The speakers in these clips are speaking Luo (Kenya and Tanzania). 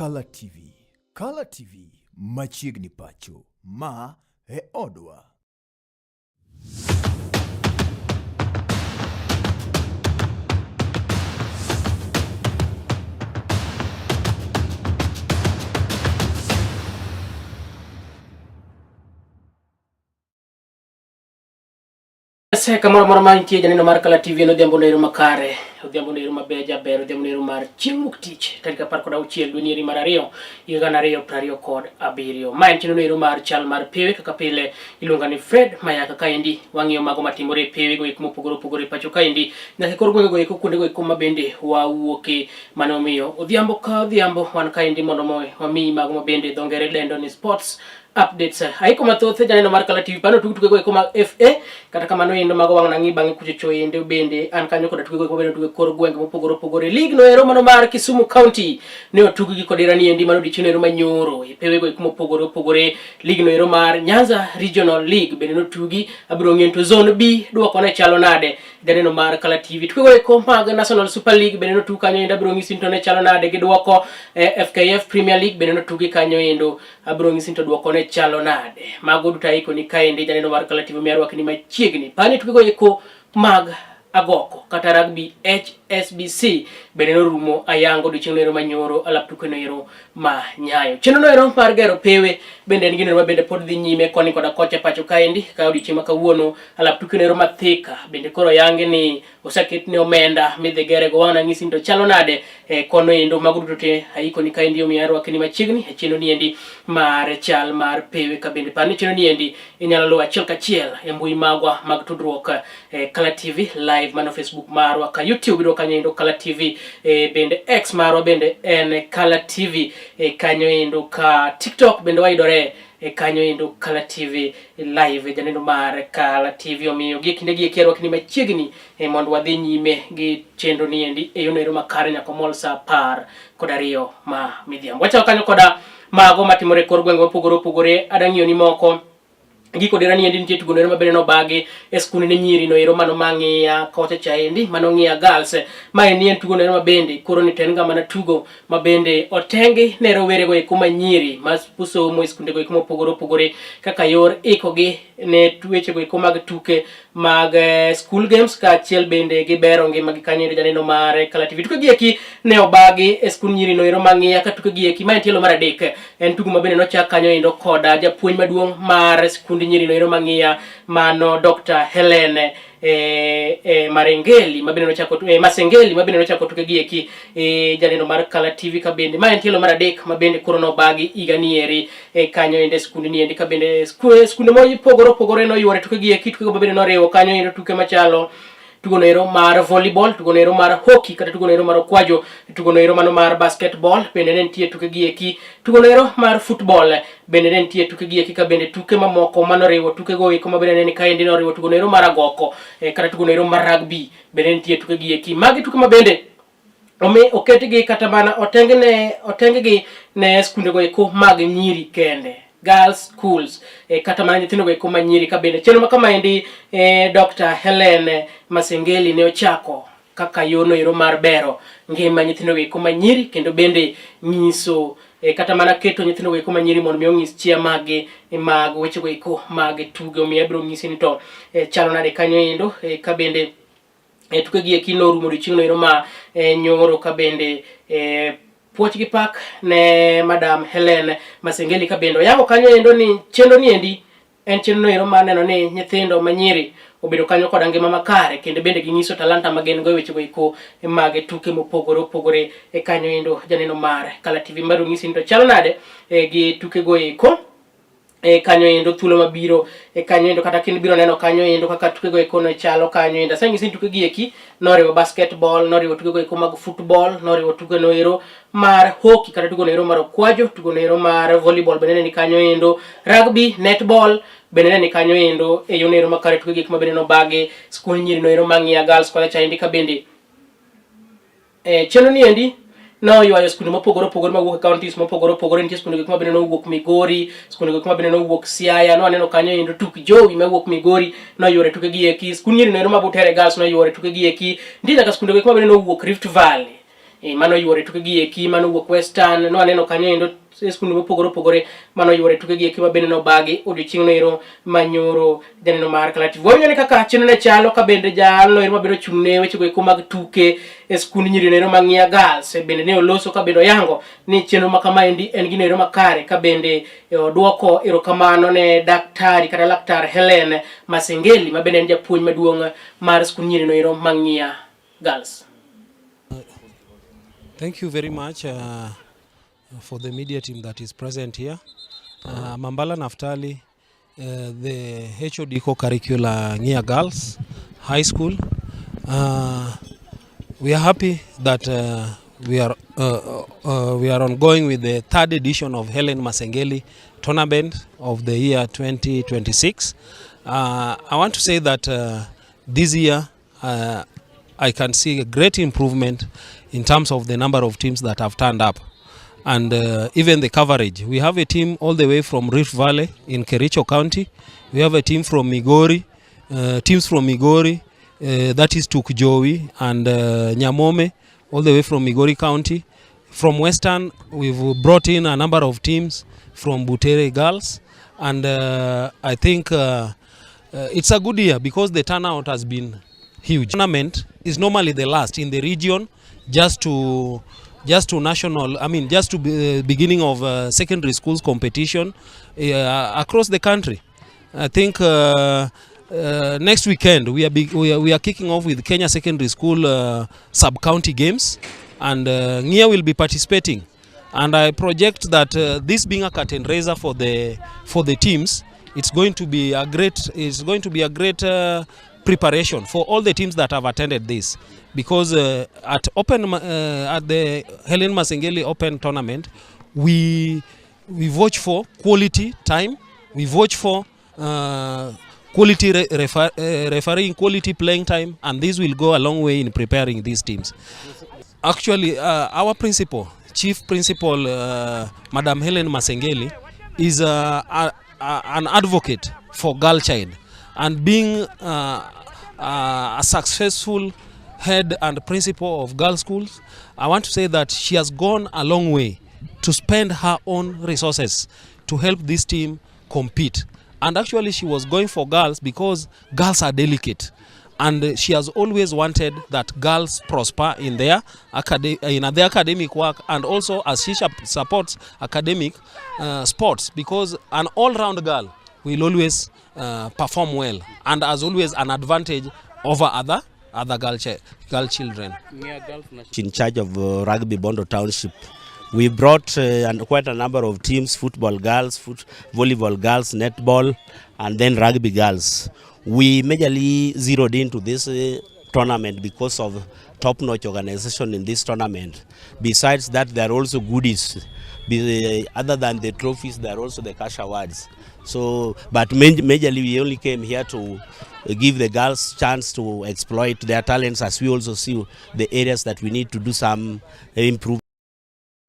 Color TV. Color TV machiegni pacho. Ma e odwa. Kamoro moro mantie janeno mar Color TV no dhiambo nero makare, dhiambo nero mabeja ber, dhiambo nero mar chieng' wuok tich tarik 16 dwe nyiri mar 2 higa 2027. Ma en chenro nero mar chal mar pewe kaka pile iluonga ni Fred Mayaka kaendi wang'iyo mago matimore pewe go eko mopogore opogore pacho kaendi nyaka kor gwenge go eko kuonde go eko mabende wawuoke mano miyo odhiambo ka odhiambo wan kaendi mondo wami mago mabende dho ngere dendo ni sports updates. Haiko mathoth janeno mar Color TV pano tuke go eko mag FA kata kamano endo mago wang' nangi bang'e kuchocho ende bende an kanyo koda tuke go eko bende tuke kor gwenge mopogore opogore. League no ero mano mar Kisumu County ne otugi gi kod irani endi mano dichino ero manyoro pewe go eko mopogore opogore. League no ero mar Nyanza Regional League bende no tugi abiro ng'en to zone B duoko ne chalo nade janeno mar Color TV. Tuke go eko mag National Super League bende no tugi kanyo endo abiro ng'isi to ne chalo nade gi duoko. FKF Premier League bende no tugi kanyo endo abiro ng'isi to duoko ne chalo nade. Mago duta iko ni kaendi janeno mar Color TV miarwak ni machiegni. Pani tuke go eko mag agoko kata rugby HSBC bende no rumo ayango dichieng' no ero manyoro alap tuke no ero ma nyayo. Chenro no ero mar gero pewe bende en gino bende pod dhi nyime koni koda kocha pacho kaendi ka odiochieng' ma kawuono alap tuke no ero mathika bende koro yange ni oseket ne omenda midhi gere go wana ng'isi to chalo nade kono endo mago duto te aiko ni kaendi omiyo arwak ni machiegni e chenro ni endi mar chal mar pewe ka bende pani chenro ni endi inyalo luwo achiel kachiel e mbui magwa mag tudruok Color TV live mano Facebook marwa ka YouTube do kanyo endo Color TV bende X marwa bende en Color TV kanyo endo ka TikTok bende waidore kanyo endo Color TV live janendo mar Color TV omiyo gi kinde gi kerwak ni machiegni mondo wadhi nyime gi chenro ni endi e yono ero makare nyaka mol sa 12 ma midhiambo. Wacha kanyo koda mago matimore kor gwenge mopogore opogore. Adang'iyo ni moko giko derani endi nitie tugo nero mabende no bagi e skul ne nyiri no ero mano mang'iya kocha cha endi mano ng'iya girls ma en tugo nero mabende koro ni tenga mana tugo mabende otengi nero were go eko manyiri mapuso mo skunde go eko mopogore opogore kaka yor iko gi ne tuweche go eko mag tuke mag school games ka achiel bende gibero ngima gi kanyo janeno mar Color TV. Tuke gi eki ne obagi e skul nyiri no ero mang'iya ka tuke gi eki ma en tielo mar adek en tugo mabende no chak kanyo endo koda japuonj maduong' mar skul nyiri no ero mang'iya mano Dr. Helen Marengeli mabende no chako Masengeli mabende no chako tuke gi eki janeno mar Color TV ka bende ma en tielo mar adek mabende koro no bagi igani eri kanyo ende skul ni endi ka bende skul mo pogoro pogore no yore tuke gi eki tuke go bende no rewo kanyo endo tuke machalo tugo no ero mar volleyball, tugo no ero mar hockey kata tugo no ero mar kwajo, tugo no ero mano mar basketball bende nentie tuke gi eki, tugo no ero mar football bende nentie tuke gi eki ka bende tuke mamoko mano riwo tuke go eko mabende neni kaendi no riwo tugo no ero mar agoko kata tugo no ero mar rugby bende nentie tuke gi eki. Magi tuke mabende oketgi kata mana otenggi ne skunde go eko mag nyiri kende, girls schools kata mana nyithindo go eko manyiri ka bende chenro kama endi Dr. Helen Masengeli ne ochako kaka yono ero mar bero ngima nyithindo go eko manyiri kendo bende nyiso kata mana keto nyithindo go eko manyiri mondo mi ong'is chia magi mag weche go eko mag tugo mi abiro ng'isi ni to chalo nade kanyo endo ka bende tuke gi eki no rumo dichieng' no ero ma nyoro ka bende puoch gi pak ne Madam Helen Masengeli ka bende yango kanyo endo ni chenro ni endi en chenro ero ma neno ni nyithindo manyiri obedo kanyo koda ngima makare kendo bende ginyiso talanta magen go weche go eko mag tuke mopogore opogore kanyo endo janeno mar Color TV maro ng'isi ni to chalo nade gi tuke go eko kanyo endo thuolo mabiro kanyo endo kata kin biro neno kanyo endo kaka tuke go eko no chalo kanyo endo sangisi tuke gi eki noriwo basketball, noriwo tuke go eko mag football, noriwo tuke no ero mar hockey kata tugo no ero mar kwajo, tugo no ero mar volleyball bende ni kanyo endo, rugby, netball bende ni kanyo endo e yono ero makare tuke gi eki mabende no bage skul nyiri no ero mang'iya girls koda cha endi ka bende chenro ni endi no ywayo skunde mopogore opogore mawuok e counties mopogore opogore. Nitie skunde go mabende no wuok Migori, skunde go mabende no wuok Siaya, no aneno kanyo endo tuk Jowi mawuok Migori no yore tuke gi eki, skul nyiri no ero mabutere girls no yore tuke gi eki. Nitie nyaka skunde go mabende no wuok Rift Valley mano yuore tuke gi eki mano wuok Western no aneno kanyo endo skul mopogore mano yuore tuke gi eki mabende no bagi odiochieng' no ero manyoro janeno mar Kala TV. Wanyone kaka chenro ne chalo ka bende jalno ero mabedo chung' ne weche go eko mag tuke e skund nyiri ero mang'ia Girls bende ne oloso ka bendo yango ni chenro makama endi en gino ero makare ka bende duoko erokamano ne daktari kata laktar Helen Masengeli mabende en japuonj maduong' mar skund nyiri ero mang'ia Girls. Thank you very much for the media team that is present here. Mambala Naftali, the HOD co-curricular Ng'ia Girls High School. We are happy that we are ongoing with the third edition of Helen Masengeli tournament of the year 2026. I want to say that this year I can see a great improvement in terms of the number of teams that have turned up and even the coverage. We have a team all the way from Rift Valley in Kericho County. We have a team from Migori, teams from Migori, that is Tukjowi and Nyamome, all the way from Migori County. From Western, we've brought in a number of teams from Butere Girls, and I think it's a good year because the turnout has been huge. Tournament is normally the last in the region, just to national, just to beginning of secondary schools competition across the country. I think next weekend we are kicking off with Kenya Secondary School sub-county games, and Ng'ia will be participating. And I project that this being a curtain raiser for the teams, it's going to be a great preparation for all the teams that have attended this, because at the Helen Masengeli Open Tournament, we watch for quality time, we watch for quality refereeing, quality playing time, and this will go a long way in preparing these teams. Actually, our chief principal, Madam Helen Masengeli, is an advocate for girl child. And being a successful head and principal of girls' schools, I want to say that she has gone a long way to spend her own resources to help this team compete. And actually she was going for girls because girls are delicate. And she has always wanted that girls prosper in their academic work, and also as she supports academic sports, because an all-round girl will always perform well and has always an advantage over other girl children. In charge of Rugby Bondo Township, we brought quite a number of teams: football girls, volleyball girls, netball, and then rugby girls. We majorly zeroed into this tournament because of top-notch organization in this tournament. Besides that, there are also goodies. Other than the trophies, there are also the cash awards. So, but majorly we only came here to give the girls chance to exploit their talents, as we also see the areas that we need to do some improvement.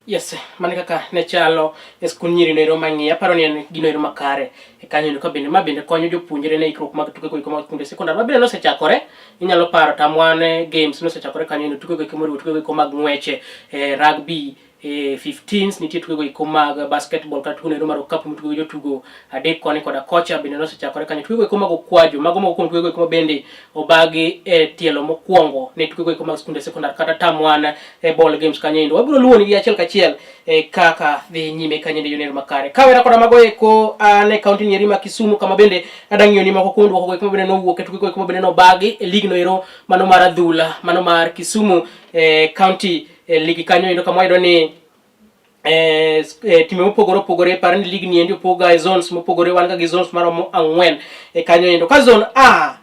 Yes, manikaka ne chalo skul nyiri no mang'ia, paro ni en gino ero makare e kanyo ka bende mabende konyo jopuonjre ne ikruok mag tuke go mag kunde sekondar mabende no sechakore. Inyalo paro tamwane games no sechakore kanyo no tuke go moriwo tuke go mag ng'weche, rugby 15s, nitie tuke go mag basketball kata tuke no mar okapu mtugo jotugo adek koni koda kocha bende no sechakore kanyo tuke go mag okwajo mago moko kuom tuke go bende obagi tielo mokwongo ne tuke go mag skunde sekondar kata tamwana ball games kanyo ndo wabiro luoni gi achiel kachiel kaka dhi nyime kanyo ndo makare kawera koda mago eko ne county nyeri ma Kisumu kama bende adang'io ni mako kuom duoko go bende no wuok e tuke go bende no bagi league no ero mano mar adhula mano mar Kisumu county ligi kanyo ndo kama ido ni time mopogore par ni ligi ni endi opoga e zones mopogore, wan ga gi zones maromo 4 kanyo ndo ka zone A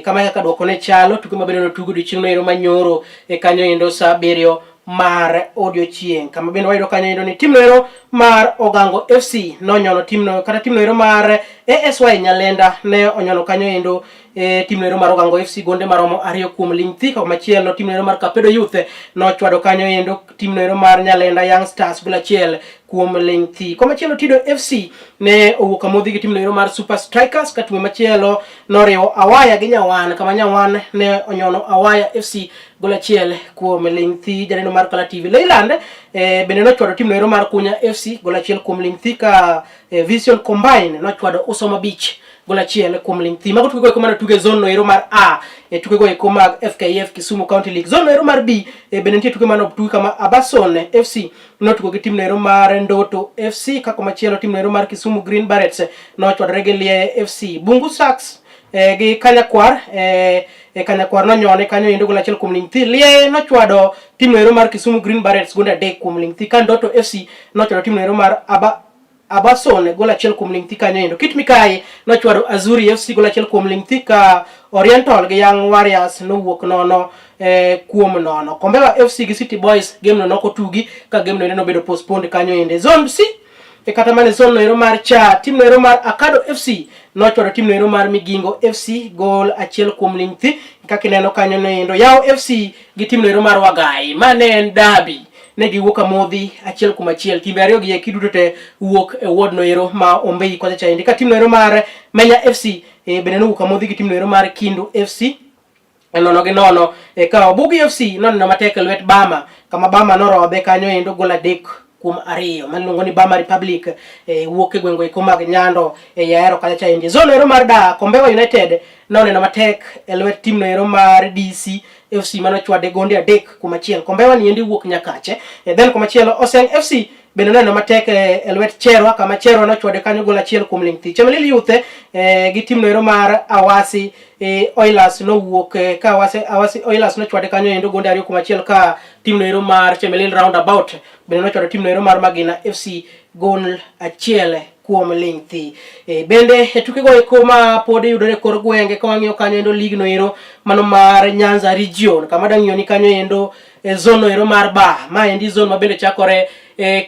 kama kaka duoko ne chalo tuke mabende no tugo dichieng' no ero manyoro kanyo ndo saa 7 mar odiochieng' kama bende wayudo kanyo ndo ni tim no ero mar Ogango FC nonyono tim no kata tim no ero mar ASY Nyalenda ne onyono kanyo ndo tim no ero mar Ogango FC gonde maromo 2 kuom ling thika machielo no tim no ero mar Kapedo Youth no chwado kanyo ndo tim no ero mar Nyalenda Young Stars gol achiel kuom lengthi. Komachielo Tido FC ne owuok amodhi gi tim no mar Super Strikers ka tume machielo noriwo Awaya gi Nyawan kama Nyawan ne onyono Awaya FC gola chiel kuom lengthi. Janeno mar Kala TV Leyland bende nochwado tim no mar Kunya FC gola chiel kuom lengthi ka Vision Combine nochwado Usoma Beach gola chiel kuom lengthi. Mago tuke go mana tuke zone no mar A tuke go eko mag FKF Kisumu County League. Zone no mar B bende nitie tuke mana tuke kama Abason FC notugo gi tim no mar Ndoto FC ka komachielo tim no mar Kisumu Green Barrets nochwado Regelie FC. Bungu Sharks gi Kanyakwar Kanyakwar no nyone kanyo endo gola chiel kuom lengthi. Lie nochwado tim no mar Kisumu Green Barrets gonda dek kuom lengthi ka Ndoto FC nochwado tim no mar Abason gola chiel kuom lengthi kanyo endo. Kit Mikai nochwado Azuri FC gola chiel kuom lengthi ka Oriental gi Young Warriors nowuok nono kuom nono. Kombewa FC gi City Boys game no nokotugi ka game no nobedo postponed kanyo ende. Zone C kata mane zone no mar cha tim no mar Akado FC nochwado tim no mar Migingo FC gol achiel kuom lengthi kaka ineno kanyo endo. Yao FC gi tim no mar Wagai mane en derby ne giwuok amodhi achiel kuom achiel. Timbe ariyo gi kiduto te wuok e ward no ero ma Ombei kocha cha indi ka tim no mar Menya FC bende no wuok amodhi gi tim no mar Kindu FC nono gi nono ka Obugi FC nono matek lwet Bama kama Bama norobe kanyo endo gola dek kuom ariyo manluongo ni Bama Republic wuok e gwengo eko mag Nyando Yaero kacha cha indi. Zone ero mar Da Kombewa United noneno matek lwet tim no ero mar DC FC manochwade gonde adek kuom achiel. Kombewa ni endi wuok Nyakache. Then komachielo Oseng FC bende noneno matek lwet Cherwa kama Cherwa nochwade kanyo gola achiel kuom lengthi. Chemelil Youth gi tim no ero mar Awasi Oilers no wuok ka Awasi Oilers nochwade kanyo endo gonde ariyo kuom achiel ka tim no ero mar Chemelil Roundabout bende nochwado tim no ero mar Magina FC gol achiel kuom lengthi. Bende tuke go eko ma pod yudore kor gwenge ka wang'iyo kanyo endo league no ero mano mar Nyanza region kama dang'iyo ni kanyo endo zone no ero mar Ba ma endi zone ma bende chakore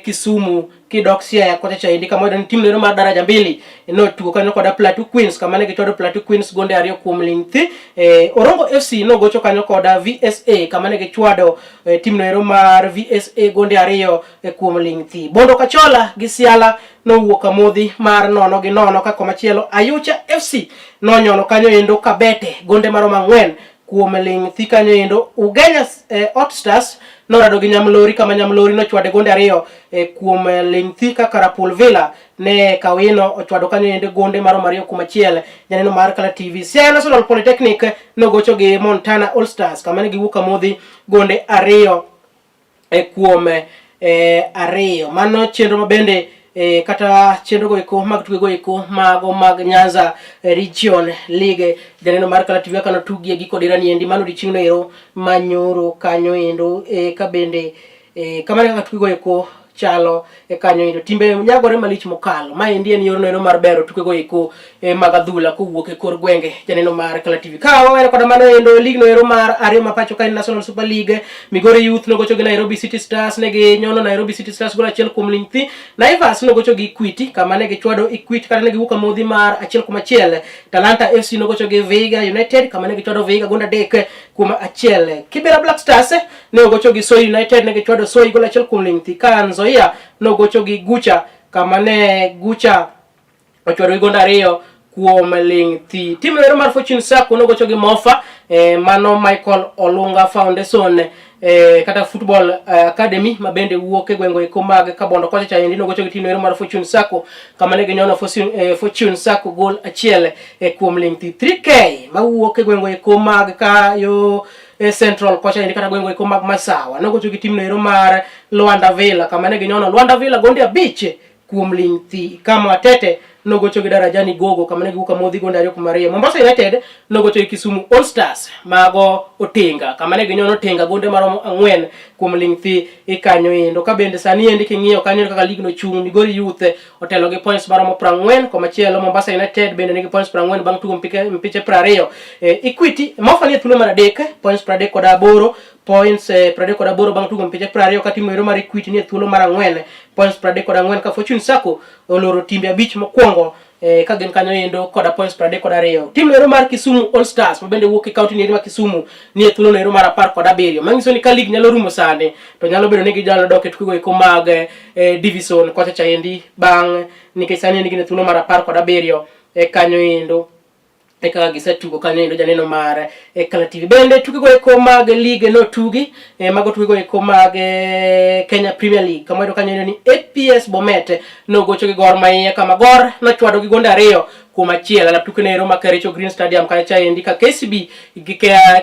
Kisumu kidok Siaya kocha cha indi kama tim no ero mar Daraja Mbili no tugo kanyo koda Plateau Queens kama ne gichwado Plateau Queens gonde ariyo kuom lengthi. Orongo FC no gocho kanyo koda VSA kama ne gichwado tim no ero mar VSA gonde ariyo kuom lengthi. Bondo Kachola gi Siala no wuok amodhi mar nono gi nono ka komachielo Ayucha FC no nyono kanyo endo Kabete gonde maromo 4 kuom lengthi kanyo endo. Ugenya Hot Stars norado gi Nyamlori kama Nyamlori nochwade gonde ariyo kuom lengthi ka Karapul Villa ne Kawino ochwado kanyo ende gonde maromo ariyo kuom achiel. Janeno mar Kala TV Siaya National Polytechnic no gocho gi Montana All Stars kama ne giwuok amodhi gonde ariyo kuom ariyo. Mano chenro mabende kata chenro go eko mag tuke go eko mago mag Nyanza Region League. Janeno mar Kala TV kana tugie gi kodirani endi mano dichingno ero manyoro kanyo endo ka bende kamane ka tuke go eko chalo kanyo endo timbe nyagore malich mokalo ma endi en yorno ero mar bero tuke go eko mag adhula kowuok e kor gwenge. Janeno mar Kala TV ka wawere koda mano endo league no ero mar ariyo mapacho ka National Super League. Migori Youth no gocho gi Nairobi City Stars ne gi nyono Nairobi City Stars gola achiel kuom lengthi. Naivas no gocho gi Equity kama ne gichwado Equity kata ne giwuok amodhi mar achiel kuom achiel. Talanta FC no gocho gi Vihiga United kama ne gichwado Vihiga gonde adek kuom achiel. Kibera Black Stars ne gocho gi Soy United ne gichwado Soy gola achiel kuom lengthi. Ka Nzoia no gocho gi Gucha kama ne Gucha ochwado gonde ariyo kuom lengthi. Tim no mar Fortune Sacco no gocho gi Mofa mano Michael Olunga Foundation kata Football Academy mabende wuok e gwengo eko mag Kabondo kocha cha endi no gocho gi tim no mar Fortune Sacco kama ne ginyono Fortune Sacco gol achiel kuom lengthi. 3K ma wuok e gwengo eko mag kayo Central kocha endi kata gwengo eko mag Masawa no gocho gi tim no mar Luanda Villa kama ne ginyono Luanda Villa gonde abich kuom lengthi. Kama Tete no gocho gi Darajani Gogo kama ne giwuok amodhi gonde ariyo kuom ariyo. Mombasa United no gocho gi Kisumu All Stars mago Otenga kama ne ginyono Otenga gonde maromo 4 kuom lengthi kanyo endo. Ka bende sani endi king'iyo kanyo kaka league no chung Migori Youth otelo gi points maromo 40 komachielo Mombasa United bende nigi points 40 bang' tugo mpiche 20. Equity Mofa ni thuolo mar adek points 38 points 38 bang' tugo mpiche 20 ka tim no mar Equity ni thuolo mar 4 points 34 ka Fortune Sacco oloro timbe abich mokwongo ka gin kanyo endo koda points 32. Tim no ero mar Kisumu All Stars mabende wuok e county ni ma Kisumu ni e thuolo no ero mar 17. Manyiso ni ka league nyalo rumo sane to nyalo bedo ni gijalo dok e tugo eko mag division kocha chaendi bang nikech sani ni gin thuolo mar 17 e kanyo endo eka gisetugo kanyo endo janeno mar Kala TV. Bende tugo eko mag league no tugi mago tugo eko mag Kenya Premier League kama endo kanyo ni APS Bomet no gocho gi Gor Mahia kama Gor no chwado gi gonde 2 kuom 1 ala tuke nero ma Kericho Green Stadium ka cha endi ka KCB gi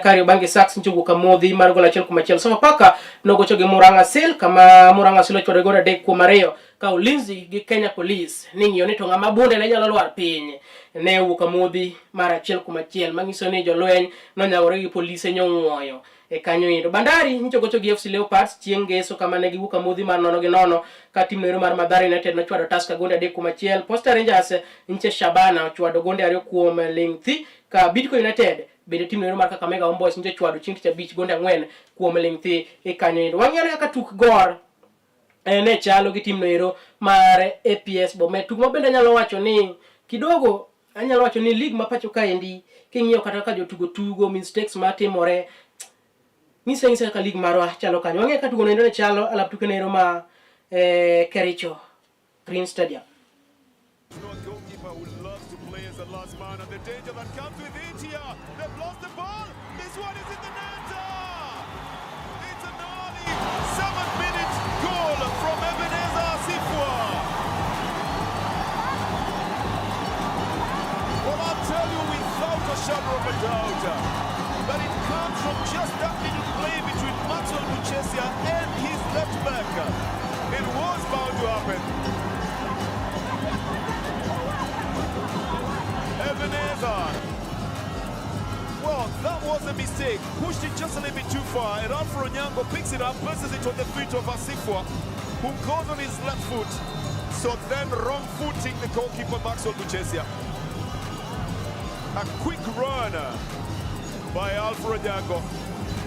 Kario Bangi Sharks nchugo ka modhi mar gol 1 kuom 1. Sofapaka no gocho gi Murang'a Seal kama Murang'a Seal chwado gonde 3 kuom 2 ka Ulinzi gi Kenya Police ningiyo ni to ng'ama bunde ne nyalo lwar piny ne wuok modhi mar 1 kuom 1 manyiso ni jolweny no nyawore gi polise nyong'oyo e kanyo endo. Bandari nchogocho gi FC Leopards chieng' ngeso kama ne giwuok modhi mar 0-0 ka tim no mar Mathare United no chwado Tusker gonde 3 kuom 1. Posta Rangers nche Shabana chwado gonde 2 kuom Lingthi ka Bidco United bende tim no mar Kakamega Homeboys nche chwado chieng' Tich Abich gonde 4 kuom Lingthi e kanyo endo. Wang'eyo kaka tuk Gor ne chalo gi tim no ero mar APS Bomet. Tuk mabende nyalo wacho ni kidogo anyalo wacho ni league ma pacho kaendi king'iyo kata ka jotugo tugo mistakes matimore ng'ise ka league marwa chalo kanyo. Wang'e ka tugo no endo ne chalo alap tuke no ero ma Kericho Green Stadium. Shadow of a doubt, but it comes from just that little play between Maxwell Buchesia and his left back. It was bound to happen. Ebenezer. Well, that was a mistake. Pushed it just a little bit too far, and Alfred Onyango picks it up, places it on the feet of Asifwa, who goes on his left foot. So then wrong footing the goalkeeper Maxwell Buchesia. A quick run by Alfred Onyango,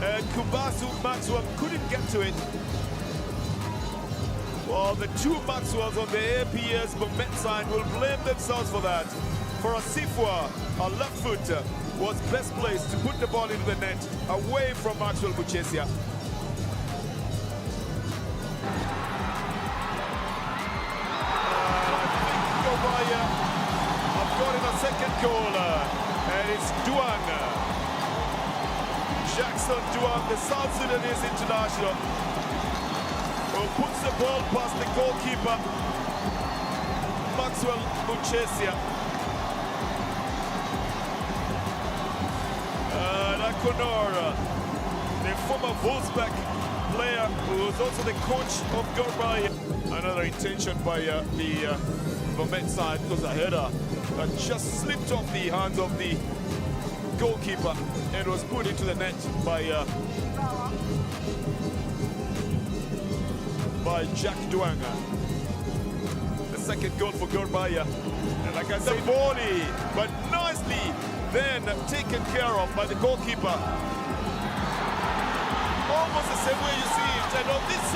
and Kubasu Maxwell couldn't get to it. Well, the two Maxwells on the APS Bomet side will blame themselves for that. For Asifwa, a left foot was best placed to put the ball into the net away from Maxwell Buchesia. Second goal, and it's Duang. Jackson Duang, the South Sudanese international, who puts the ball past the goalkeeper, Maxwell Buchesia. Akonora, the former Wolfsburg player who was also the coach of Gor Mahia. Another intention by the Bomet side, because a header that just slipped off the hands of the goalkeeper and was put into the net by Jack Duanga. The second goal for Gor Mahia. And like I said, the volley, but nicely then taken care of by the goalkeeper. Almost the same way you see it. And on this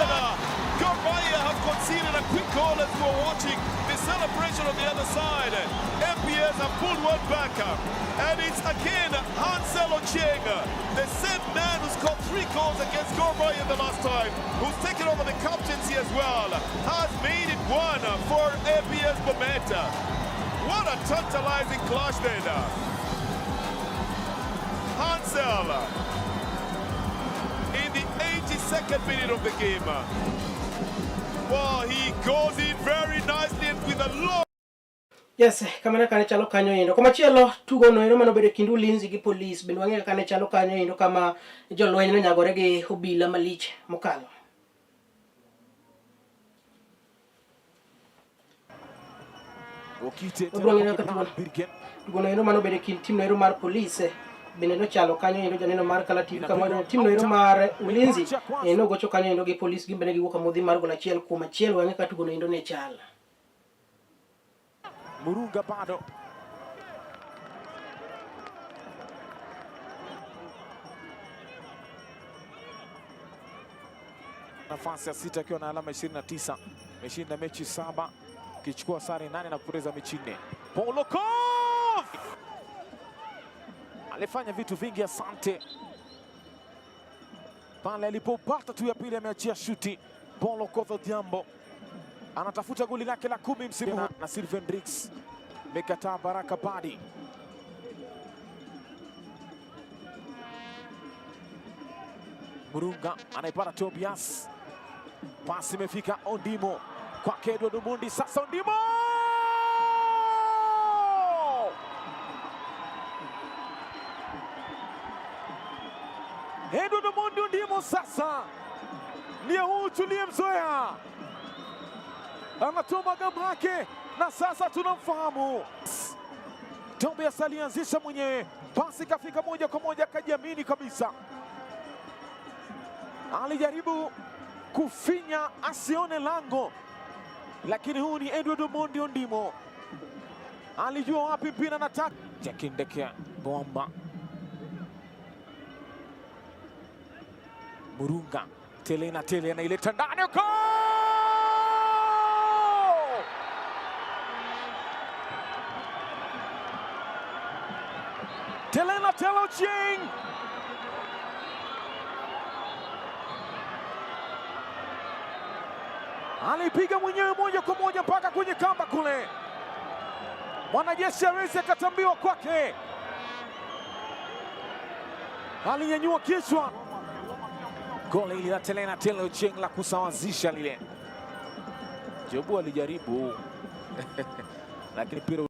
Gor Mahia have conceded a quick goal as we were watching the celebration on the other side. MPS have pulled one back up. And it's again Hansel Ochieng, the same man who scored 3 goals against Gor Mahia the last time, who's taken over the captaincy as well, has made it 1 for MPS Bomet. What a tantalizing clash then. Hansel in the 82nd minute of the game. Well, he goes in very nicely and with a low. Yes, kamera kane chalo kanyo endo. Koma chielo tugo no ero mano bedo kindu Ulinzi gi Police. Bende wang'eyo kane chalo kanyo endo kama jolweny no nyagore gi obila malich mokalo. Tugo no ero mano bedo kind tim no ero mar Police. Bende no chalo kanyo endo janeno mar Kala TV kama tim no ero mar Ulinzi no gocho kanyo endo gi Police gi bende giwuok modhi mar gol 1 kuom 1. Wang'e ka tugo no endo ne chalo. Murunga bado. Nafasi ya 6 akiwa na alama 29. Ameshinda mechi 7, kichukua sare 8 na kupoteza mechi 4. Polokov alifanya vitu vingi, asante. Pale alipopata tu ya pili ameachia shuti. Polokov Odhiambo anatafuta goli lake la 10 msimu huu, na Sylvain Drix mekataa Baraka Badi. Murunga anaipata Tobias, pasi imefika Ondimo kwake Edward Omondi. Sasa Ondimo, Edward Omondi, Ondimo sasa ndiye huu tuliyemzoea, anatoa magamu yake na sasa tunamfahamu. Tobias alianzisha mwenyewe, pasi kafika moja kwa moja, akajiamini kabisa. Alijaribu kufinya asione lango, lakini huu ni Edward Omondi Ondimo, alijua wapi mpira anataka. Jakindekea bomba, Murunga tele anaileta ndani huko, tele Ochieng alipiga mwenyewe moja kwa moja mpaka kwenye kamba kule. Mwanajeshi hawezi akatambiwa kwake, alinyanyua kichwa. Goli hili la Tele Ochieng la kusawazisha lile, Jobu alijaribu lakini pira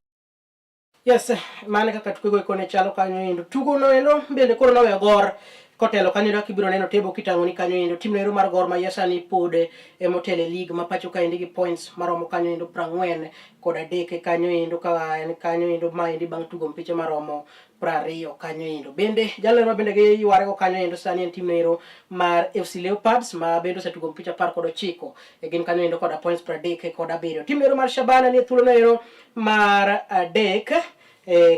yes mane kaka tuko ikone chalo kanyo indo tugo no eno bende koro no yagor kotelo kanyo ndo kibiro neno tebo kitangoni kanyo indo tim no mar Gor Mahia sani pode e motele league ma pacho ka indi gi points maromo kanyo indo 40 koda deke kanyo indo ka en kanyo indo ma indi bang tugo mpiche maromo 20 kanyo indo bende jalero bende ge yuare go kanyo indo sani en tim no mar FC Leopards ma bendo se tugo mpiche par kodo chiko e gin kanyo indo koda points 30 koda bedo tim no mar Shabana ni thulo no mar dek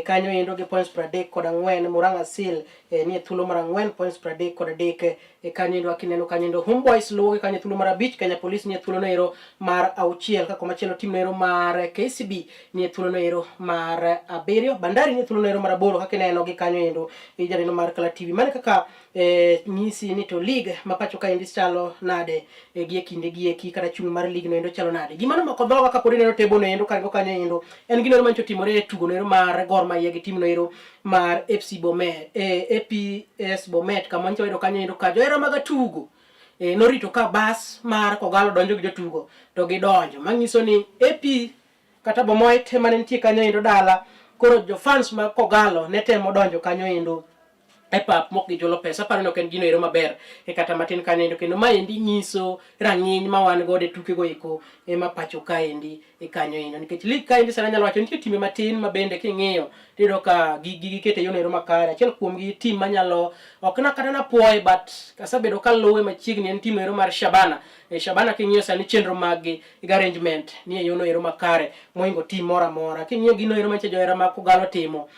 kanyo indo gi points 30 koda 4. Muranga Seal ni thulo mar 4 points 30 koda dek kanyo indo akineno kanyo indo Homeboys luwo kanyo thulo mar 5. Kenya Police ni thulo no mar 6 ka komachielo tim no mar KCB ni thulo no mar 7. Bandari ni thulo no mar 8 ka kineno gi kanyo indo jarino mar Kala TV mane kaka nyisi ni to league mapacho ka indi chalo nade gi kinde gi eki kada chung mar league no endo chalo nade gimano mako dhoga ka podi neno tebo no endo kanyo indo en gino mancho timore tugo no mar Gor Mahia gi tim no mar FC Bomet APS Bomet kama mancho edo kanyo indo ka joera maga tugo norito ka bas mar Kogalo donjo gi jotugo to gidonjo manyiso ni AP kata Bomet mane nitie kanyo indo dala koro jo fans ma Kogalo ne temo donjo kanyo indo epap mok gi jolo pesa paro no ken gino ero maber kata matin kanyo indo kendo maendi nyiso rang'iny ma wan gode tuke go eko ema pacho kaendi kanyo indo nikech league kaendi sana nyalo wacho nitie time matin ma bende king'iyo tido ka gigi kete yo ero makare achiel kuom gi team manyalo ok na kata na puoye but kasabedo ka luwe machiegni en team ero mar Shabana Shabana king'iyo sani chenro mag arrangement ni yo ero makare moingo team mora mora king'iyo gino ero manche joera ma Kogalo timo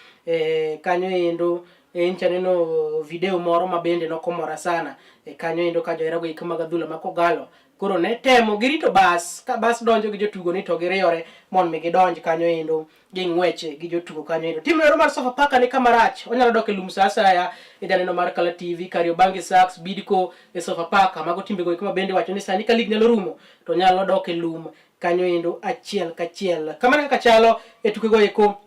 kanyo indo neno video moro ma bende no komora sana kanyo indo ka joera go ikama gadhula ma Kogalo koro ne temo girito bas ka bas donjo gi jotugo ni to giriore mon mi gidonj kanyo indo gi ngweche gi jotugo kanyo indo tim no mar Sofapaka ni kamarach onyalo dok e lum sasa ya neno mar Kala TV Kariobangi Sax Bidco e Sofapaka mago timbe go ikama bende wacho ni sani ka league nyalo rumo to nyalo dok e lum kanyo indo achiel kachiel kamano kaka chalo e tuke go eko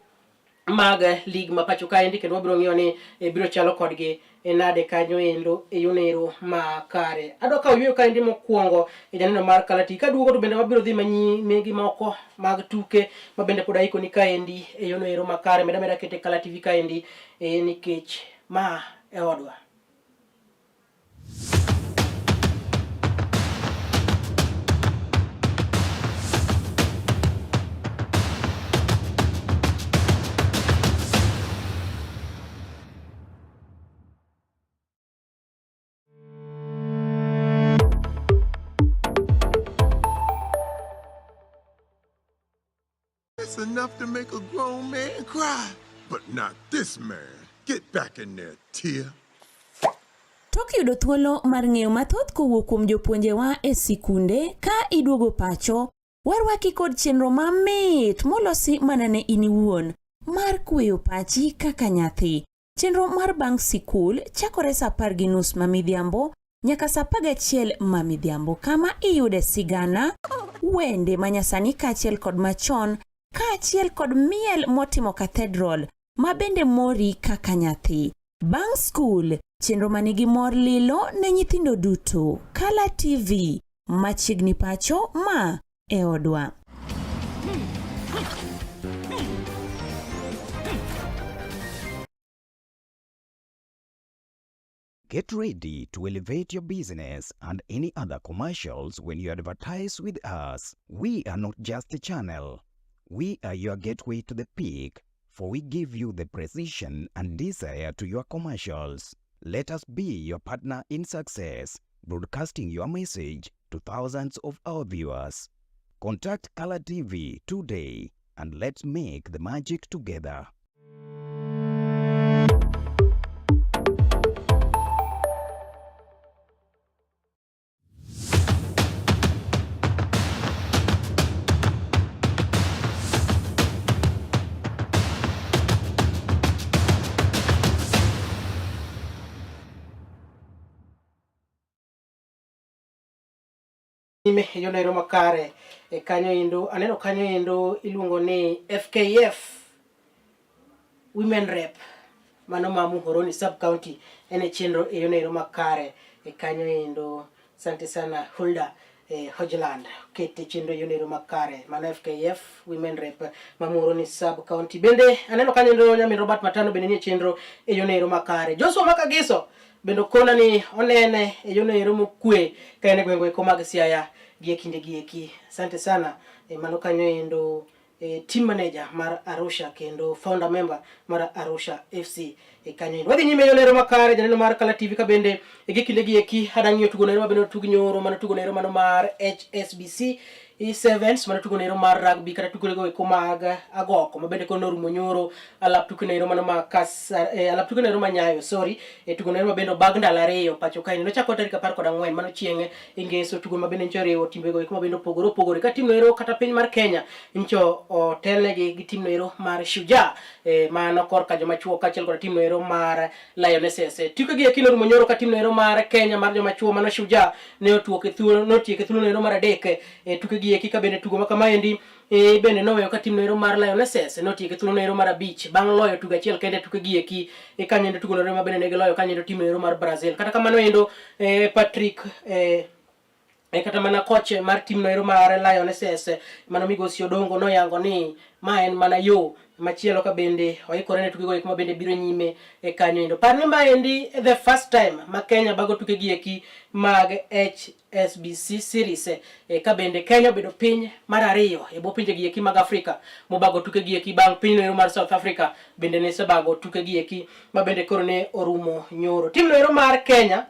mag league ma pacho ka indi kendo wabiro ng'iyo ni biro chalo kodgi nade kanyo endo yonero makare adoka oyuyo ka indi mokwongo janeno mar Kala TV kaduogo to bende wabiro dhi megi moko mag tuke ma bende pod aiko ni ka indi yonero makare meda kete Kala TV ka indi nikech ma odwa. It's enough to make a grown man cry, but not this man. Get back in there, Tia. Tok yudo thuolo mar ng'eyo mathoth kowuok kuom jopuonjewa e sikunde ka iduogo pacho Warwaki kod chenro mamit molosi mana ne in iwuon mar kweyo pachi kaka nyathi. Chenro mar bang' sikul chakore saa 10:30 mamidhiambo nyaka saa 11 mamidhiambo, kama iyude sigana, wende manyasani kaachiel kod machon, kaachiel kod miel motimo cathedral ma bende mori kaka nyathi. Bang' skul, chenro manigi mor lilo ne nyithindo duto. Kala TV, machiegni pacho ma e odwa. Get ready to elevate your business and any other commercials when you advertise with us. We are not just a channel. We are your gateway to the peak, for we give you the precision and desire to your commercials. Let us be your partner in success, broadcasting your message to thousands of our viewers. Contact Color TV today and let's make the magic together. Ime yonero makare kanyo endo aneno kanyo endo iluongo ni FKF Women Rep mano mamu Horoni sub county ene chenro yonero makare kanyo endo. Asante sana Hulda Hojland kete chenro yonero makare mano FKF Women Rep mamu Horoni sub county. Bende aneno kanyo endo Nyami Robert Matano bende ni chenro yonero makare. Joshua Makagiso bendo kona ni onene yonero mokwe kaene gwengo eko mag Siaya giekinde gieki. Asante sana mano kanyo endo team manager mar Arusha kendo founder member mar Arusha FC kanyo endo. Wadhi nyime yonero makare janeno mar Kala TV ka bende gikinde gieki hadang'io tugo nero mabendo tugo nyoro mano tugo nero mano mar HSBC E7s mano tugo nero mar rugby kata tugo lego eko mag agoko mabende kono rumo nyoro alap tugo nero mano makas alap tugo nero manyayo tugo nero mabendo bag ndala reyo pacho kaini no chako tarik 14 mano chienge ingeso tugo mabende nchoriwo timbego eko mabendo pogore ka tim nero kata piny mar Kenya incho hotelegi gi tim nero mar Shujaa mano korka joma chuo kaachiel kod tim nero mar Lionesses tugo gi eko rumo nyoro ka tim nero mar Kenya mar joma chuo mano Shujaa ne otuoke thuolo nero mar adek tugo gieki ka bende tugo makamaendi bende noweyo ka tim nero mar Lionesses notieke thuolo nero mar 5 bang' loyo tugo achiel kende tugo gieki kanyo endo tugo nero ma bende ne giloyo kanyo endo tim nero mar Brazil. Kata kamano endo Patrick kata mana coach mar tim nero mar Lionesses mano Migosi Odongo noyango ni ma en mana yo machielo ka bende oikore ne tugo eko ma bende biro nyime kanyo endo. Parni ma endi the first time ma Kenya bago tugo gieki mag HSBC series ka bende Kenya bedo piny mar ariyo bo pinje gieki mag Afrika mobago tuke gieki bang' piny nero mar South Africa bende ne sebago tuke gieki ma bende koro ne orumo nyoro. Tim nero mar Kenya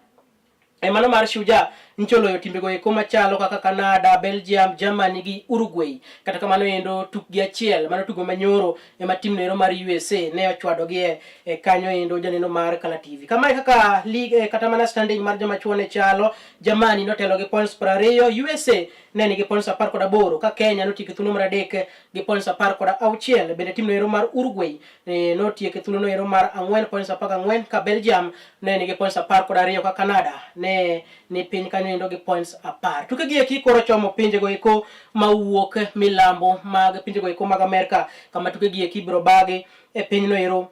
mano mar Shujaa ncholoyo timbego eko machalo kaka Canada, Belgium, Germany gi Uruguay. Kata kamano endo tukgi achiel mano tugo manyoro ema tim nero mar USA ne ochwado gi kanyo endo janeno mar Kala TV. Kama kaka league kata mana standing mar joma chuo ne chalo, Germany notelo gi points 20, USA ne nigi points 18 ka Kenya notieke thuolo mar 3 gi points 16. Bende tim nero mar Uruguay notieke thuolo nero mar 4 points 14 ka Belgium ne nigi points 12 ka Canada ne piny kanyo endo gi points 10. Tuke gieki koro chomo pinje go eko mawuok milambo mag pinje go eko mag Amerika kama tuke gieki biro bagi piny noero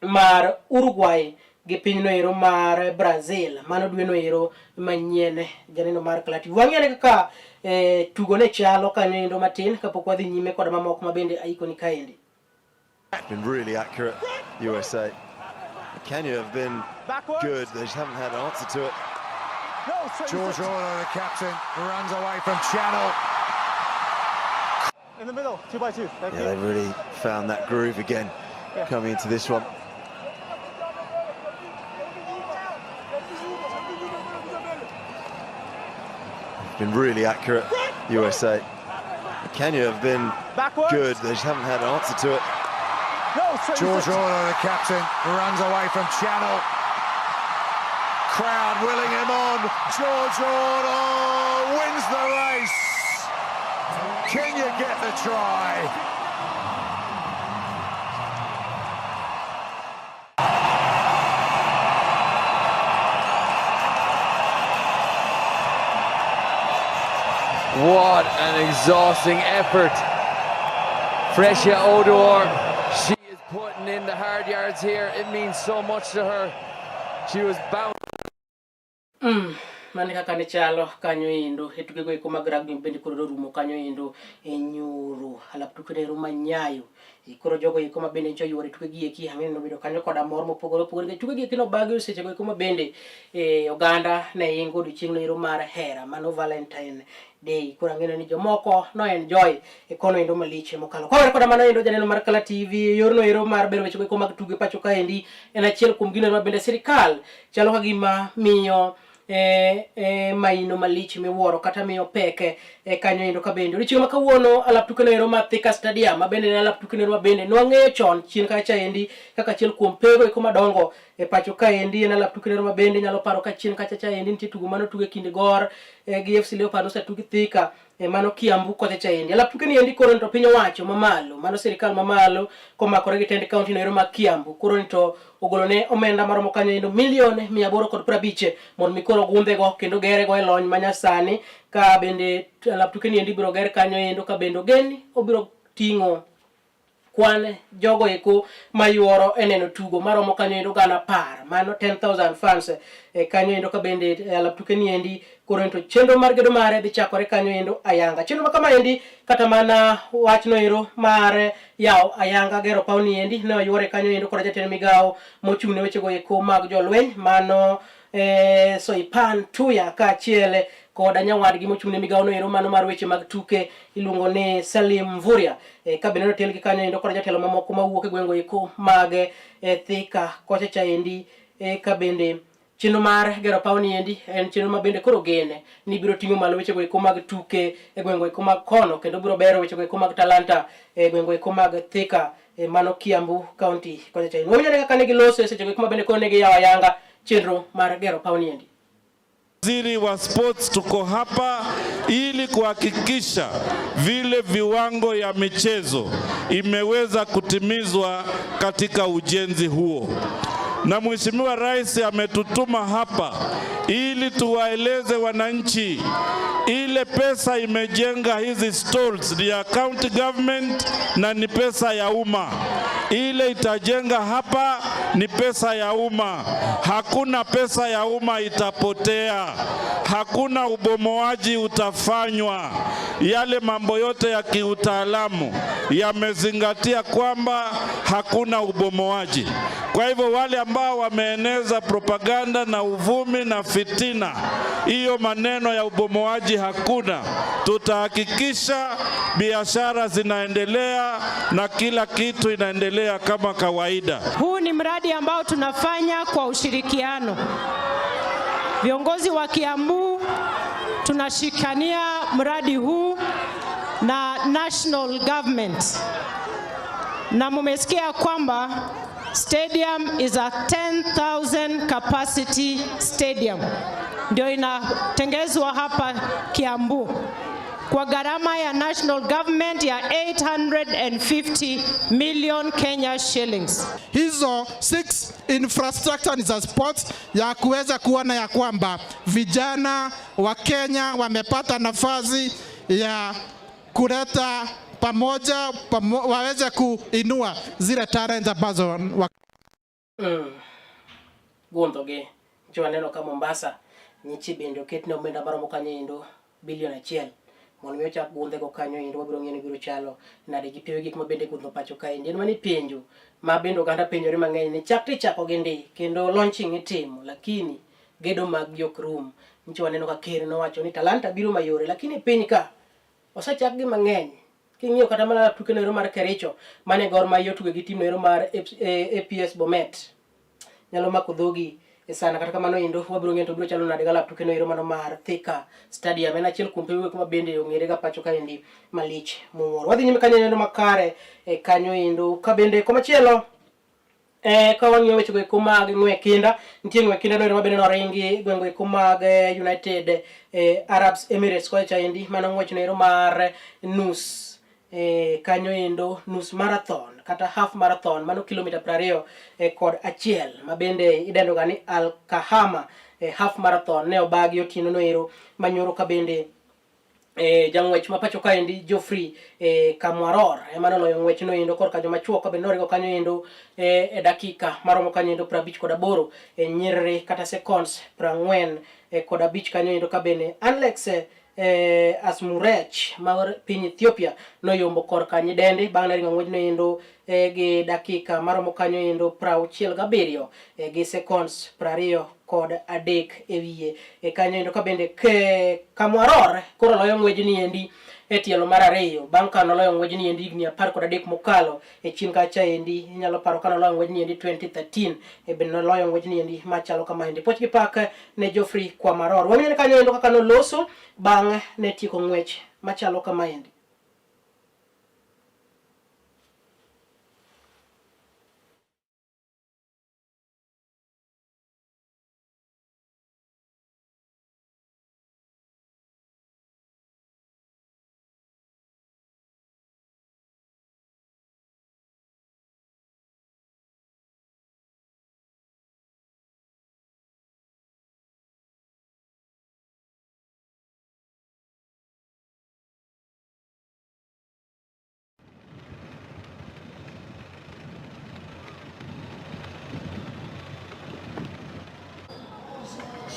mar Uruguay gi piny noero mar Brazil mano dwe noero manyien janeno mar Kala TV. Wang'ene kaka tugo ne chalo kanyo endo matin kapok wadhi nyime kod mamoko mabende aikoni kaendi. Been really accurate, USA. Kenya have been good, they just haven't had an answer to it. George Orr, the captain, runs away from Channel. In the middle, 2x2. Yeah, they've really found that groove again coming into this one. Been really accurate, USA. Kenya have been good, they just haven't had an answer to it. George Orr, the captain, runs away from Channel. Crowd willing him on. George Orr wins the race. Can you get the try? What an exhausting effort. Fresia Odor, she is putting in the hard yards here. It means so much to her. She was bound. Mani kaka ni chalo kanyo indo etuke go ikoma rugby bendi kuro rumo kanyo indo enyuru halap tukene ruma nyayo ikoro jogo ikoma bende ncho yore tuke gi eki hangene no bido kanyo koda mor mo pogoro tuke gi kino bagyo seche go ikoma bende oganda ne ingo du chingno iro mar hera mano Valentine Day kura ngene ni jomoko no enjoy ekono indo maliche mokalo kwa koda mano indo janeno mar Kala TV yorno iro mar bero wecho go ikoma tuge pacho ka endi en achiel kum gino ma bende sirikal chalo kagima miyo maino malich miwuoro kata miyo peke kanyo indo ka bende richiwo makawuono alap tukene ero ma Thika Stadium ma bende alap tukene ero ma bende nwang'eyo chon chien kacha endi kaka achiel kuom pego eko madongo pacho ka endi en alap tukene ero ma bende nyalo paro ka chien kacha endi nitie tugo mano tuge kinde Gor gi FC Leopards osetugi Thika mano Kiambu kocha cha endi alap tukene endi koro to piny owacho mamalo mano sirikal mamalo komakore gi tend county no ero ma Kiambu koro to ogolone omenda maromo kanyo indo milione 850 mondo mikoro gundego kendo gerego e lony manyasani ka bende alap tukene endi biro ger kanyo indo ka bende geni obiro tingo kwan jogo eko mayuoro eneno tugo maromo kanyo indo gana par mano 10,000 fans kanyo indo ka bende alap tukene endi koro to chenro mar gedo mare dhi chakore kanyo indo ayanga chenro makama endi kata mana wachno ero mar yao ayanga gero pawni endi ne oyuore kanyo indo kora jatend migao mochung' ne wechego eko mag jolweny mano Soipan Tuya ka chiele koda nyawadgi mochung' ne migao no ero mano mar weche mag tuke iluongo ni Salim Mvurya ka bende notel gi kanyo indo kora jatelo mamoko mawuok e gwengo eko mag Thika kocha cha endi ka bende chenro mar gero pawni endi en chenro ma bende koro gene ni biro ting'o malo weche go eko mag tuke e gwengo eko mag kono kendo biro bero weche go eko mag talanta e gwengo eko mag Thika mano Kiambu County kocha cha endi wanyane kaka ne giloso seche go eko ma bende kone gi yawa yanga chenro mar gero pawni endi. Waziri wa sports tuko hapa ili kuhakikisha vile viwango ya michezo imeweza kutimizwa katika ujenzi huo. Na Mheshimiwa Rais ametutuma hapa ili tuwaeleze wananchi ile pesa imejenga hizi stalls ya county government na ni pesa ya umma. Ile itajenga hapa ni pesa ya umma. Hakuna pesa ya umma itapotea. Hakuna ubomoaji utafanywa. Yale mambo yote ya kiutaalamu yamezingatia kwamba hakuna ubomoaji. Kwa hivyo wale ambao wameeneza propaganda na uvumi na fitina, hiyo maneno ya ubomoaji hakuna. Tutahakikisha biashara zinaendelea na kila kitu inaendelea kama kawaida. Huu ni mradi ambao tunafanya kwa ushirikiano. Viongozi wa Kiambu tunashikania mradi huu na national government. Na mumesikia kwamba stadium is a 10,000 capacity stadium. Ndio inatengezwa hapa Kiambu kwa gharama ya national government ya 850 million Kenya shillings. Hizo 6 infrastructure za sports ya kuweza kuona ya kwamba vijana wa Kenya wamepata nafasi ya kuleta pamoja waweze kuinua zile talent ambazo gondoge jwaneno ka Mombasa nyichi bende oketne omenda maromo kanyo indo bilion 1 mondo mi ochak gunde go kanyo indo wabiro ng'eni biro chalo nade gi pewe gik ma bende gundho pacho ka endi en mani penjo ma bende oganda penjore mang'eny ni chako gi ndi kendo launching itimo lakini gedo mag jok room nyichi waneno ka ker nowacho ni talanta biro mayore lakini piny ka osechak gi mang'eny king'iyo kata mana tuke no ero mar Kericho mane Gor Mahia tuge gi tim no ero mar APS Bomet nyalo mako dhogi sana kata kamano indo wabiro ng'ento biro chalo nade galap tuke no ero mano mar Thika Stadium en achiel kuom pewe kuma bende ong'ere ga pacho ka endi malich muoro wadhi nyime kanyo eno makare kanyo indo ka bende komachielo Ka wang'iyo weche go mag ng'we kinda, nitie ng'we kinda no mabende noringi gweng'go ko mag United Arab Emirates kocha endi mano ng'wech no mar nus kanyo endo nus marathon kata half marathon mano kilomita 20 kod achiel mabende idendo ga ni Al Kahama half marathon ne obagi otieno no ero manyoro ka bende jang'wech ma pacho ka endi Geoffrey Kamwaror emano loyo ng'wech no endo korka joma chuo ka bende norigo kanyo endo dakika maromo kanyo endo 58 nyiriri kata seconds 45 kanyo endo ka bende Alex Asmurech mar piny Ethiopia no yombo korka nyidendi bang' ringo ng'wech no endo gi dakika maromo kanyo endo 67 gi seconds 20 kod adek ewiye kanyo endo ka bende Kamwaror koro loyo ng'wech ni endi tielo mar ariyo bang' ka noloyo ng'wech ni endi higni 13 mokalo chien kacha endi inyalo paro ka noloyo ng'wech ni endi 2013 bende noloyo ng'wech ni endi machalo kama endi poch gi pak ne Geoffrey Kamwaror wang'eyo kanyo endo kaka noloso bang' ne tieko ng'wech machalo kama endi.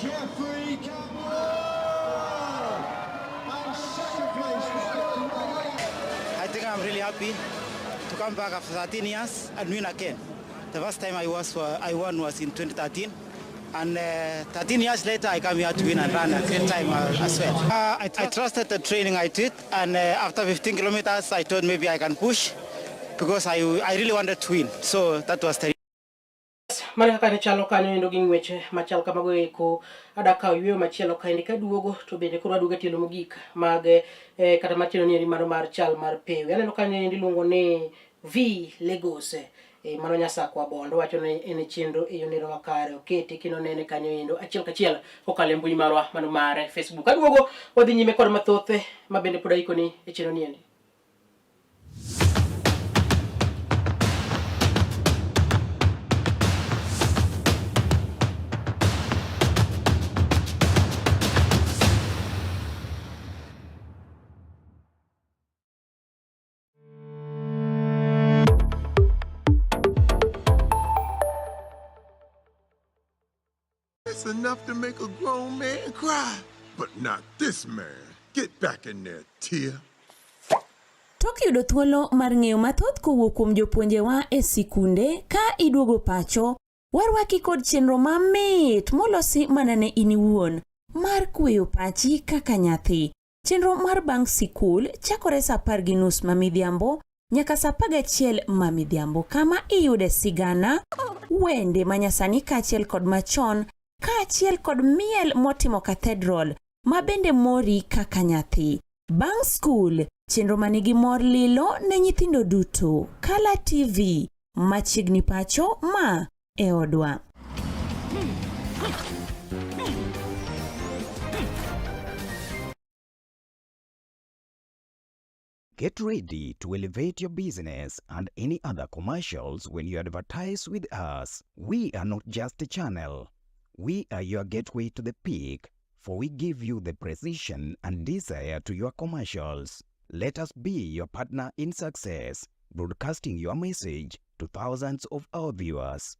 Geoffrey Kamwaror and second place. I think I'm really happy to come back after 13 years and win again. The first time I won was in 2013, and 13 years later I come here to win and run a great time as well. I trusted the training I did, and after 15 kilometers I thought maybe I can push because I really wanted to win. So that was the Mane kaka ne chalo kanyo endo gi ng'weche machal kamago eko adaka yweyo machielo ka endi kaduogo to bende koro aduogo tielo mogik mag kata matielo ni mano mar chal mar pewe aneno kanyo endi luongo ni V Lagos mano nyasakwa bondo wacho ni en chenro e yonero makare okete kino nene kanyo endo achiel kachiel kokale mbui marwa mano mar Facebook aduogo wadhi nyime kod mathoth mabende pod aikoni e chenro ni endi. It's enough to make a grown man cry, but not this man. Get back in there, Tia. Tok yudo thuolo mar ng'eyo mathoth kowuok kuom jopuonjewa e sikunde ka iduogo pacho, warwaki kod chenro mamit molosi mana ne in iwuon mar kweyo pachi kaka nyathi. Chenro mar bang' sikul chakore saa 10:30 mamidhiambo nyaka saa 11 mamidhiambo kama iyude sigana, wende manyasani kaachiel kod machon kaachiel kod miel motimo cathedral mabende mori kaka nyathi. Bang' skul, chenro manigi mor lilo ne nyithindo duto. Kala TV, machiegni pacho ma e odwa. Get ready to elevate your business and any other commercials when you advertise with us. We are not just a channel. We are your gateway to the peak, for we give you the precision and desire to your commercials. Let us be your partner in success, broadcasting your message to thousands of our viewers.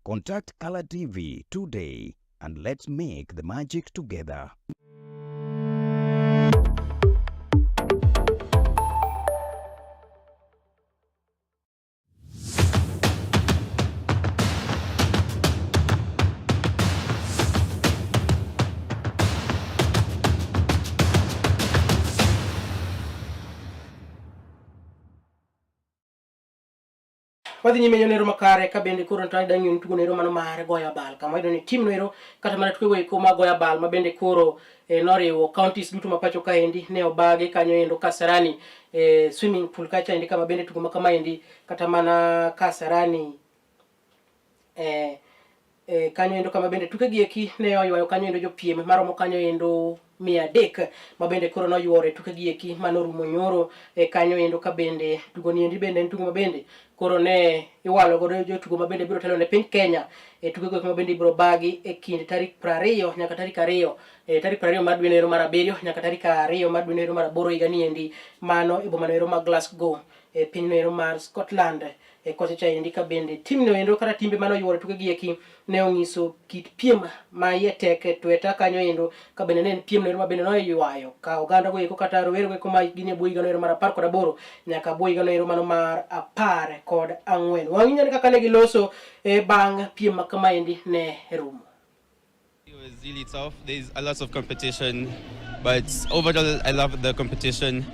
Contact Color TV today and let's make the magic together. Wadhi nyime yonero makare ka bende koro ntani danyo ntugo nero mano mare goya bal kama ido ni team nero kata mana tugo iko ma goya bal mabende koro noriwo counties duto mapacho ka endi ne obage kanyo endo Kasarani swimming pool kacha endi kama bende tugo makama endi kata mana Kasarani kanyo endo kama bende tuke gieki ne oywayo kanyo endo jopiem maromo kanyo endo 300 mabende koro noywore tuke gieki manorumo nyoro kanyo endo ka bende tugo ni endi bende tugo mabende koro ne iwalo godo jotugo mabende biro telo ne piny Kenya tuke go mabende ibiro bagi kind tarik 20 nyaka tarik 2 tarik 20 mar dwe no mar 7 nyaka tarik 2 mar dwe no mar 8 higa ni endi mano ibo manero ma Glasgow piny no mar Scotland kocha cha endi ka bende tim no endo kata timbe mano yuore tuke gieki ne ongiso kit piem ma yeteke tweta kanyo endo ka bende ne piem no mabende no ywayo ka oganda go eko kata rowere go kuma gine boiga no mar 18 nyaka boiga no mano mar 14 wang'inyo kaka ne giloso bang piem kama endi ne rumo. It was really tough. There's a lot of competition, but overall I love the competition.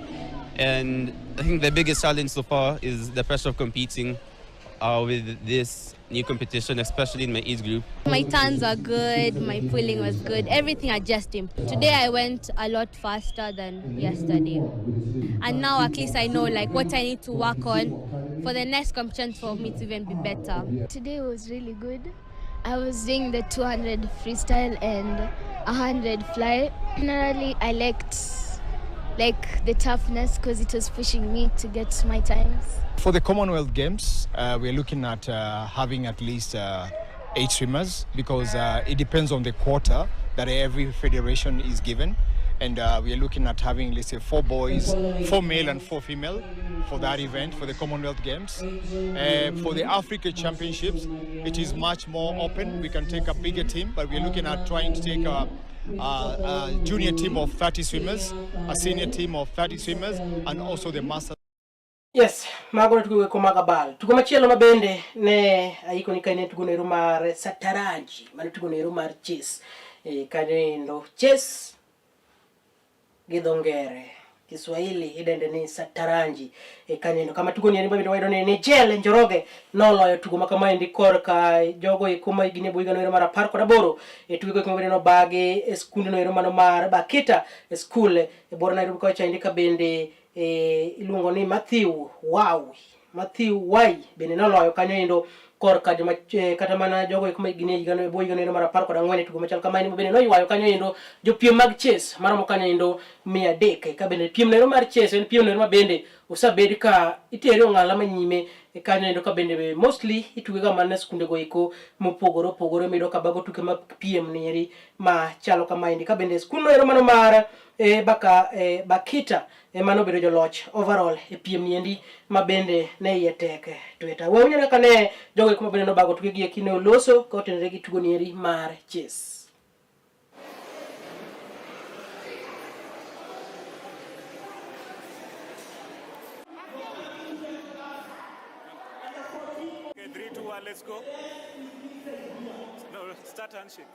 And I think the biggest challenge so far is the pressure of competing with this new competition, especially in my age group. My turns are good, my pulling was good, everything adjusting. Today I went a lot faster than yesterday. And now at least I know like what I need to work on for the next competition for me to even be better. Today was really good. I was doing the 200 freestyle and 100 fly. Generally I liked the toughness because it was pushing me to get my times. For the Commonwealth Games, we're looking at having at least 8 swimmers because it depends on the quota that every federation is given. And we're looking at having, let's say, 4 boys, 4 male and 4 female for that event, for the Commonwealth Games. For the Africa Championships, it is much more open. We can take a bigger team, but we're looking at trying to take a junior team of 30 swimmers, a senior team of 30 swimmers, and also the master. Yes, magona tugo ko magabal. Tugo machielo mabende ne ayiko ni kaine tugo nero mar sataranji, mane tugo nero mar chess. Kanyo chess gidongere. Kiswahili idende ni sataranji. Kanyo kama tugo ni bende waido ni Jel Njoroge no loyo tugo makama endi korka jogo ikuma igine boiga no mar 18 tugo ko bende no bage school no mano mar Bakita school boro na ko cha indi ka bende ilungo ni Matthew Wai bende no loyo kanyo endo korka joma kata mana jogo kuma igine igano boiga no mar 14 tugo machal kama ni bende no ywayo kanyo endo jopiem mag chess maromo kanyo endo 300 ka bende piem no mar chess en piem no mabende usabedi ka itero ngala manyime kanyo endo ka bende mostly ituga mana skunde go iko mopogoro mido ka bago tuke ma piem neri ma chalo kama indi ka bende skuno ero mano mar Bakita mano bedo joloch overall piem niendi mabende ne yeteke tweta wawunya ka ne jogo kuma bende no bago tuke gi kino loso ka otenere gi tugo nieri mar chess. Okay, 3, 2, 1, let's go. No, start handshake.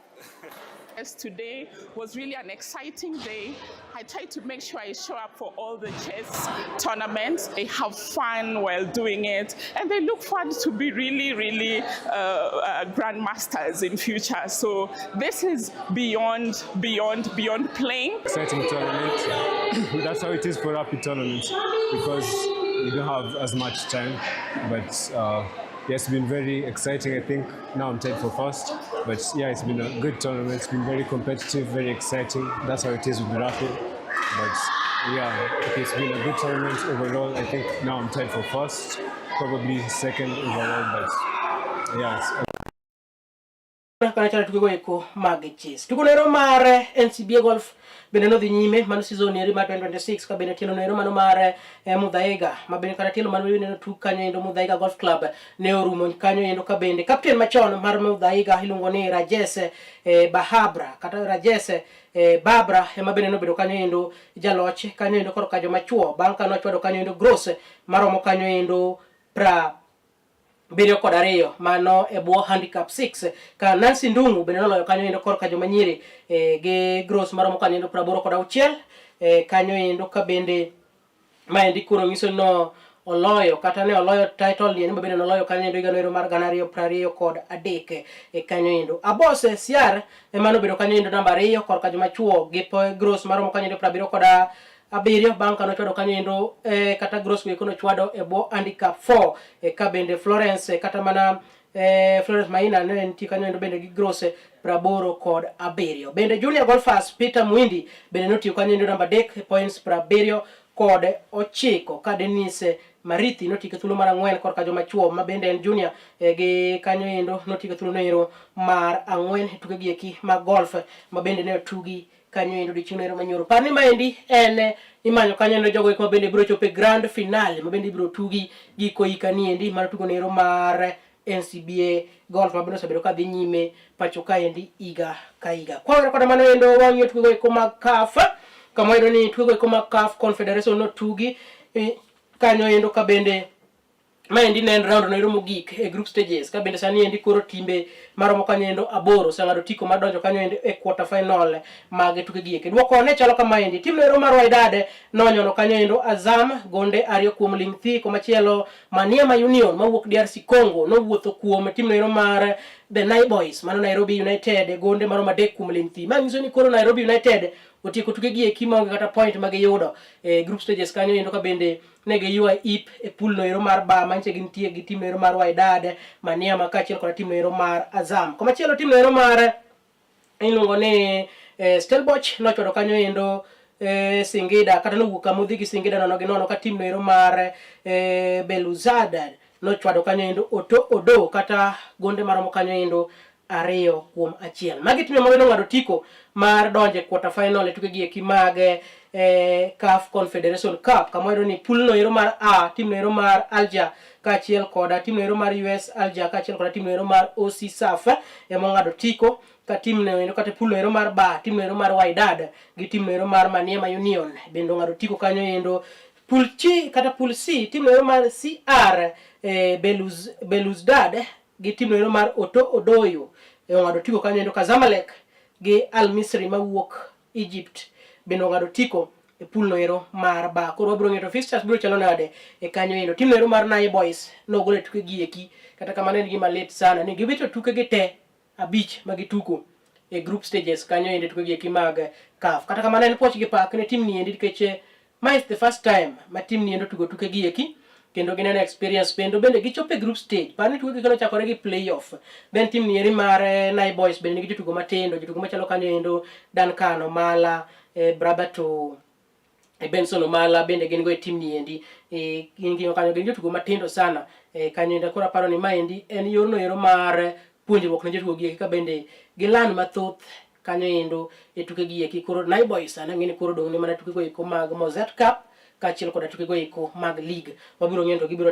Yes, today was really an exciting day. I tried to make sure I show up for all the chess tournaments. They have fun while doing it, and they look forward to be really grandmasters in future. So this is beyond playing. Exciting tournament. That's how it is for rapid tournaments because you don't have as much time, but yeah, it's been very exciting. I think now I'm tied for first, but yeah, it's been a good tournament. It's been very competitive, very exciting. That's how it is with the rapid. But yeah, okay, it's been a good tournament overall. I think now I'm tied for first, probably second overall, but yeah. Kanachana tugo eko mag chess. Tugo nero mar NCBA Golf bende no dhi nyime mano season eri mar 2026 ka bende tielo nero mano mar Muthaiga ma bende kana tielo mano ne tuk kanyo endo Muthaiga Golf Club ne orumo kanyo endo ka bende captain machon mar Muthaiga iluongo ni Rajesh Bahabra kata Rajesh Babra ema bende no bedo kanyo endo jaloch kanyo endo koro kajo machuo bang kano chwado kanyo endo gross maromo kanyo endo Birio kod ariyo mano bwo handicap 6 ka Nancy Ndungu bende noloyo kanyo endo korka joma nyiri gi gross maromo kanyo endo 86 kanyo endo ka bende ma endi kuro ngiso no oloyo kata ne oloyo title ni bende noloyo kanyo endo igano ero mar 2023 kanyo endo Abose Siar mano bedo kanyo endo namba 2 korka joma chuo gi gross maromo kanyo endo 70 Abirio banka no chwado kanyo endo kata gross ko no chwado bwo handicap 4 ka bende Florence kata mana Florence Maina ne en tika nyondo bende gi Grosse Praboro kod Aberio. Bende Junior Golfers Peter Mwindi bende notiyo kanyo namba 3 points Praberio kod 9 ka Denise Marithi notiyo thuolo mar 4 korka joma chuo ma bende en junior gi kanyo endo notiyo thuolo nero mar 4 tuke gi eki mag golf ma bende ne tugi kanyo endo di chinero manyoro. Parni maendi en imanyo kanyo endo jogo eko bende biro chope grand finale ma bende biro tugi giko ikani endi mar tugo nero mar NCBA golf ma bende osebedo ka dhi nyime pacho kaendi iga ka iga. Kwa rekoda mano endo wang'iyo tugo eko mag CAF kama endo ni tugo eko mag CAF Confederation no tugi kanyo endo ka bende maendi ne en round no ero mogik e group stages ka bende sani endi koro timbe maromo kanyo endo 8 oseng'ado tiko mar donjo kanyo endo e quarter final mag tuke gi eke. Duoko ne chalo kama endi tim no ero mar Wydad nonyono kanyo endo Azam gonde 2 kuom ling thi komachielo Maniema Union mawuok DRC Congo nowuotho kuom tim no ero mar The Nai Boys mano Nairobi United gonde maromo 3 kuom ling thi. Ma nyiso ni koro Nairobi United otieko tuke gi eki maonge kata point ma giyudo e group stages kanyo endo ka bende ne giyua ip e pool no ero mar ba manche gintie gi tim no ero mar Wydad Maniema kaachiel kod tim no ero mar Azam. Komachielo tim no ero mar iluongo ni Stellenbosch nochwado kanyo endo Singida kata nowuok kamodhi gi Singida nono gi nono ka tim no ero mar Beluzada nochwado kanyo endo Odo kata gonde maromo kanyo endo 2 kuom 1. Magi tim ma ng'ado tiko mar donje quarter final e tuke gi eki mag CAF Confederation Cup kama ero ni pool no ero mar A tim no ero mar Alger kaachiel koda tim no ero mar US Alger kaachiel koda tim no ero mar OC SAF ng'ado tiko ka tim no ero kata pool no ero mar ba tim no ero mar Wydad gi tim no ero mar Maniema Union bendo ng'ado tiko kanyo endo. Pool C kata pool C tim no ero mar CR Belouizdad gi tim no ero mar Odoyo ng'ado tiko kanyo endo ka Zamalek gi Al Misri mawuok Egypt bendo ng'ado tiko e pool no ero mar ba. Koro wabiro ng'eto fixtures biro chalo nade e kanyo endo. Tim no ero mar Nai Boys nogolo e tuke gi eki kata kamano en gima lit sana ni giwito tuke gi te 5 ma gituko e group stages kanyo endo tuke gi eki mag CAF. Kata kamano en poch gi pak ne tim ni endi nikech ma is the first time ma tim ni endo tugo tuke gi eki kendo gineno experience bende gichope group stage. Parni tuke gi kano chakore gi playoff. Then tim ni eri mar Nai Boys bende nigi jotugo matindo, jotugo machalo kanyo endo Duncan Omala, Brabato, Benson Omala bende gin go e tim ni endi. Gin kanyo gin jotugo matindo sana. Kanyo endo koro aparo ni ma endi en yorno ero mar puonjruok ne jotugo gi eki ka bende gilan mathoth kanyo endo e tuke gi eki. Koro Nai Boys ana ng'eni koro dong' ne mana tuke go eko mag Mozart Cup kaachiel koda tuke go eko mag league. Wabiro ng'endo gibiro